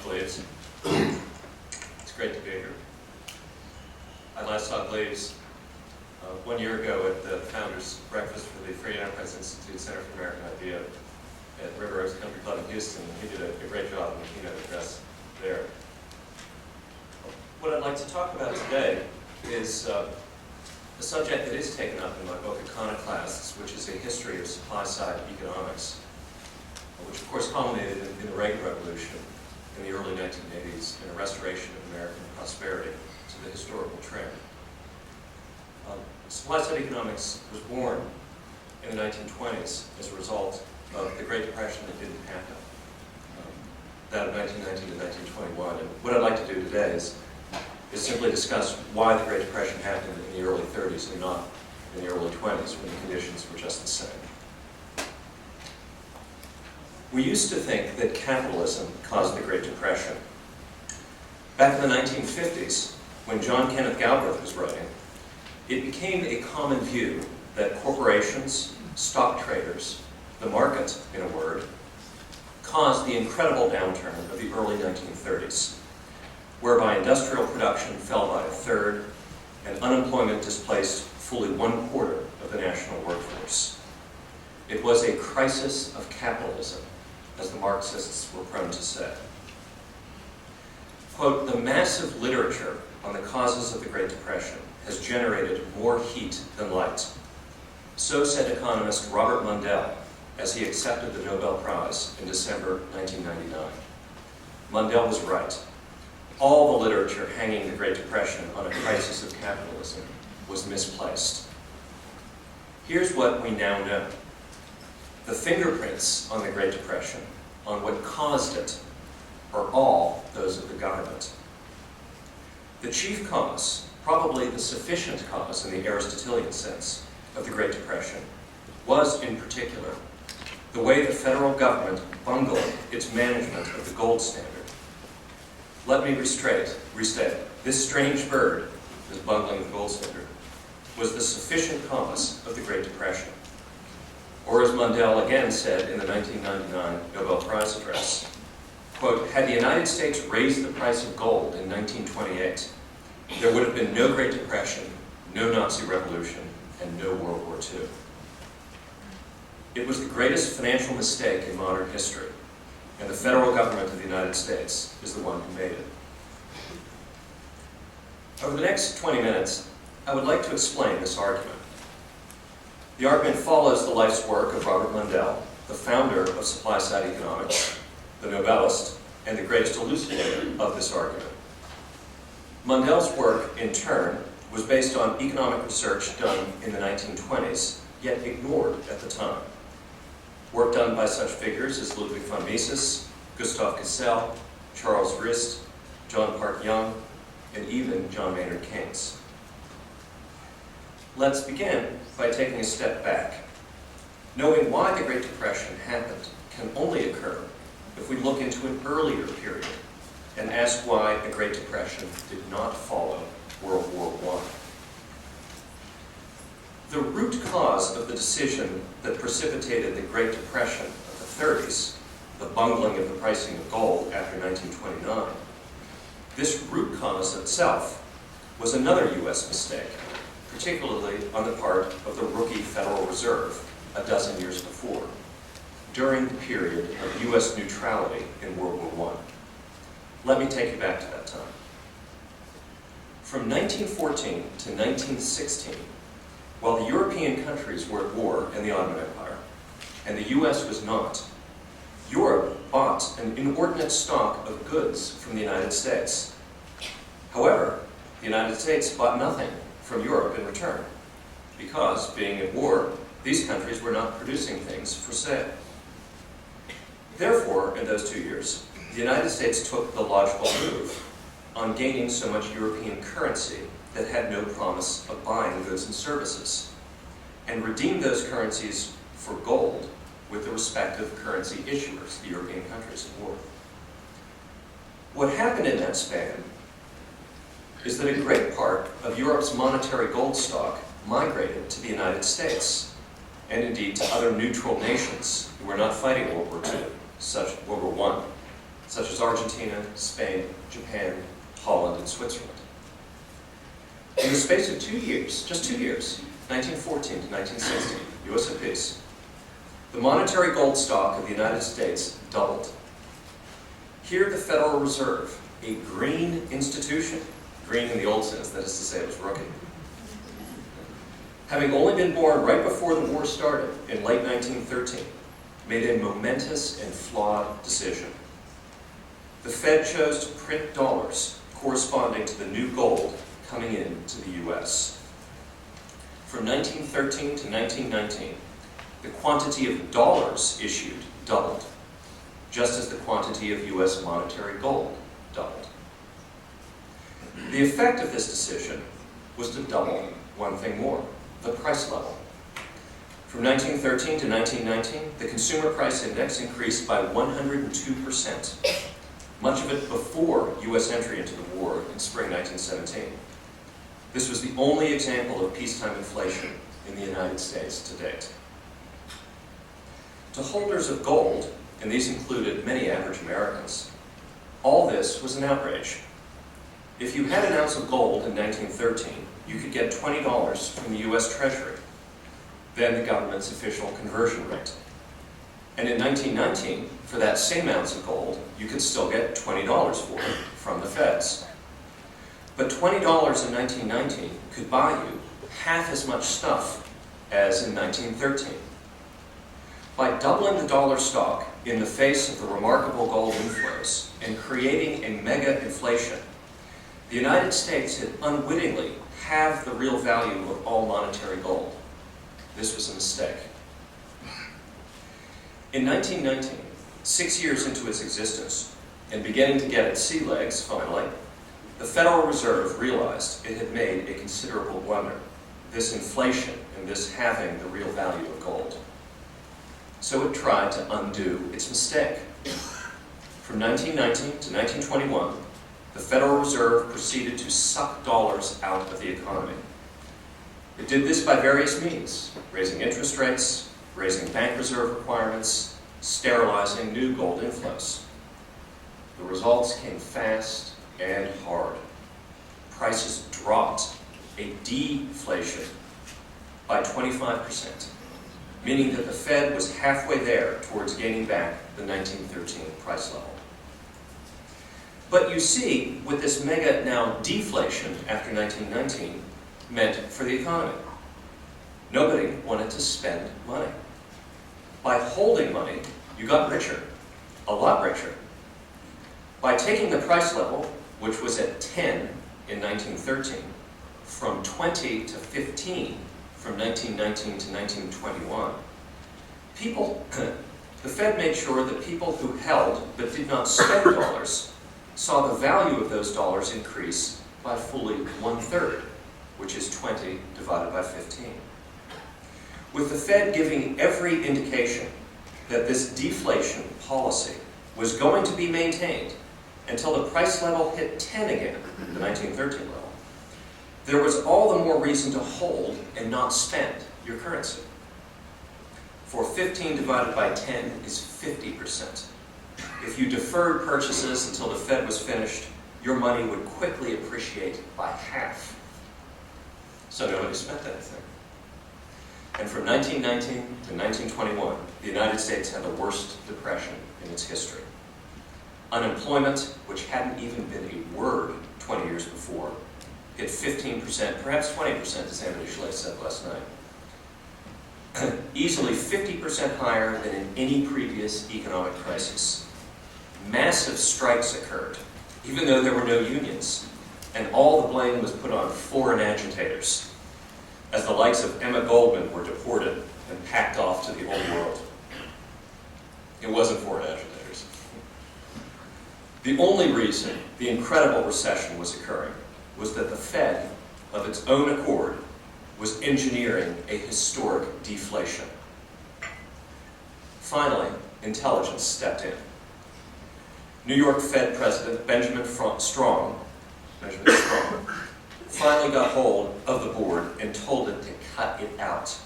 Gleaves. It's great to be here. I last saw Gleaves 1 year ago at the Founders Breakfast for the Free Enterprise Institute Center for American Idea at River Oaks Country Club in Houston. He did a great job in the keynote address there. What I'd like to talk about today is a subject that is taken up in my book, Econoclasts, which is a history of supply-side economics, which of course culminated in the Reagan Revolution in the early 1980s in a restoration of American prosperity to the historical trend. Supply-side economics was born in the 1920s as a result of the Great Depression that didn't happen, that of 1919 to 1921. And what I'd like to do today is simply discuss why the Great Depression happened in the early 30s and not in the early 20s when the conditions were just the same. We used to think that capitalism caused the Great Depression. Back in the 1950s, when John Kenneth Galbraith was writing, it became a common view that corporations, stock traders, the market, in a word, caused the incredible downturn of the early 1930s, whereby industrial production fell by a third and unemployment displaced fully 1/4 of the national workforce. It was a crisis of capitalism, as the Marxists were prone to say. Quote, "The massive literature on the causes of the Great Depression has generated more heat than light." So said economist Robert Mundell as he accepted the Nobel Prize in December 1999. Mundell was right. All the literature hanging the Great Depression on a crisis of capitalism was misplaced. Here's what we now know. The fingerprints on the Great Depression, on what caused it, are all those of the government. The chief cause, probably the sufficient cause in the Aristotelian sense, of the Great Depression was, in particular, the way the federal government bungled its management of the gold standard. Let me restate, this strange bird, this bungling of the gold standard, was the sufficient cause of the Great Depression. Or as Mundell again said in the 1999 Nobel Prize address, quote, "Had the United States raised the price of gold in 1928, there would have been no Great Depression, no Nazi Revolution, and no World War II. It was the greatest financial mistake in modern history, and the federal government of the United States is the one who made it." Over the next 20 minutes, I would like to explain this argument. The argument follows the life's work of Robert Mundell, the founder of supply-side economics, the Nobelist, and the greatest elucidator of this argument. Mundell's work, in turn, was based on economic research done in the 1920s, yet ignored at the time. Work done by such figures as Ludwig von Mises, Gustav Cassel, Charles Rist, John Park Young, and even John Maynard Keynes. Let's begin by taking a step back. Knowing why the Great Depression happened can only occur if we look into an earlier period and ask why the Great Depression did not follow World War I. The root cause of the decision that precipitated the Great Depression of the 30s, the bungling of the pricing of gold after 1929, this root cause itself was another U.S. mistake, particularly on the part of the rookie Federal Reserve a dozen years before, during the period of U.S. neutrality in World War I. Let me take you back to that time. From 1914 to 1916, while the European countries were at war in the Ottoman Empire, and the U.S. was not, Europe bought an inordinate stock of goods from the United States. However, the United States bought nothing from Europe in return, because, being at war, these countries were not producing things for sale. Therefore, in those 2 years, the United States took the logical move on gaining so much European currency that had no promise of buying goods and services, and redeemed those currencies for gold with the respective currency issuers, the European countries at war. What happened in that span is that a great part of Europe's monetary gold stock migrated to the United States, and indeed to other neutral nations who were not fighting World War II, such as World War I. such as Argentina, Spain, Japan, Holland, and Switzerland. In the space of 2 years, just 2 years, 1914 to 1916, US of peace, the monetary gold stock of the United States doubled. Here the Federal Reserve, a green institution, green in the old sense, that is to say it was rookie, having only been born right before the war started in late 1913, made a momentous and flawed decision. The Fed chose to print dollars corresponding to the new gold coming into the US. From 1913 to 1919, the quantity of dollars issued doubled, just as the quantity of US monetary gold doubled. The effect of this decision was to double one thing more, the price level. From 1913 to 1919, the consumer price index increased by 102%, much of it before US entry into the war in spring 1917. This was the only example of peacetime inflation in the United States to date. To holders of gold, and these included many average Americans, all this was an outrage. If you had an ounce of gold in 1913, you could get $20 from the US Treasury, then the government's official conversion rate. And in 1919, for that same ounce of gold, you could still get $20 for it from the feds. But $20 in 1919 could buy you half as much stuff as in 1913. By doubling the dollar stock in the face of the remarkable gold inflows and creating a mega inflation, the United States had unwittingly halved the real value of all monetary gold. This was a mistake. In 1919, 6 years into its existence, and beginning to get its sea legs finally, the Federal Reserve realized it had made a considerable blunder, this inflation and this halving the real value of gold. So it tried to undo its mistake. From 1919 to 1921, the Federal Reserve proceeded to suck dollars out of the economy. It did this by various means, raising interest rates, raising bank reserve requirements, sterilizing new gold inflows. The results came fast and hard. Prices dropped, a deflation, by 25%, meaning that the Fed was halfway there towards gaining back the 1913 price level. But you see what this mega now deflation after 1919 meant for the economy. Nobody wanted to spend money. By holding money, you got richer, a lot richer. By taking the price level, which was at 10 in 1913, from 20 to 15 from 1919 to 1921, the Fed made sure that people who held but did not spend dollars saw the value of those dollars increase by fully 1/3, which is 20 divided by 15. With the Fed giving every indication that this deflation policy was going to be maintained until the price level hit 10 again, the 1913 level, there was all the more reason to hold and not spend your currency. For 15 divided by 10 is 50%. If you deferred purchases until the Fed was finished, your money would quickly appreciate by half. So nobody spent anything. And from 1919 to 1921, the United States had the worst depression in its history. Unemployment, which hadn't even been a word 20 years before, hit 15%, perhaps 20%, as Anthony Schley said last night. Easily 50% higher than in any previous economic crisis. Massive strikes occurred, even though there were no unions, and all the blame was put on foreign agitators, as the likes of Emma Goldman were deported and packed off to the old world. It wasn't foreign agitators. The only reason the incredible recession was occurring was that the Fed, of its own accord, was engineering a historic deflation. Finally, intelligence stepped in. New York Fed President Benjamin Strong finally got hold of the board and told it to cut it out.